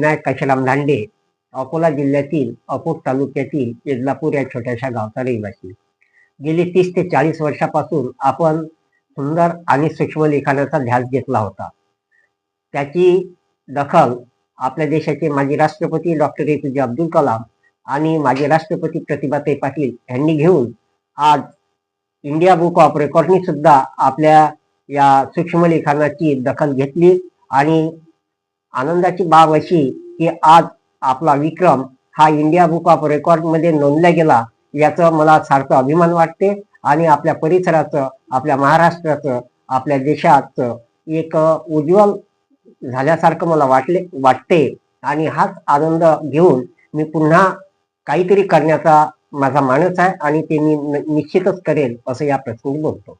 विनायक काशीराम धांडे, अकोला जिल्ह्यातील अकोट तालुक्यातील इदलापूर या छोट्याशा गावचा रहिवासी. गेली 30 ते 40 वर्षापासून आपण सुंदर आणि सूक्ष्म लिखाणाचा ध्यास घेतला होता. त्याची दखल आपल्या देशाचे माजी राष्ट्रपती डॉक्टर एपीजे अब्दुल कलाम आणि माजी राष्ट्रपती प्रतिभाताई पाटील यांनी घेऊन आज इंडिया बुक ऑफ रेकॉर्डनी सुद्धा आपल्या या सूक्ष्म लिखाणाची दखल घेतली आणि आनंदाची बाब अशी की आज आपला विक्रम हा इंडिया बुक ऑफ रेकॉर्ड मध्ये नोंदला गेला, याचं मला सारखं अभिमान वाटते आणि आपल्या परिसराचं, आपल्या महाराष्ट्राचं, आपल्या देशाचं एक उज्ज्वल झाल्यासारखं मला वाटते आणि हाच आनंद घेऊन मी पुन्हा काहीतरी करण्याचा माझा मानस आहे आणि ते मी निश्चितच करेल असं या प्रसंगी बोलतो.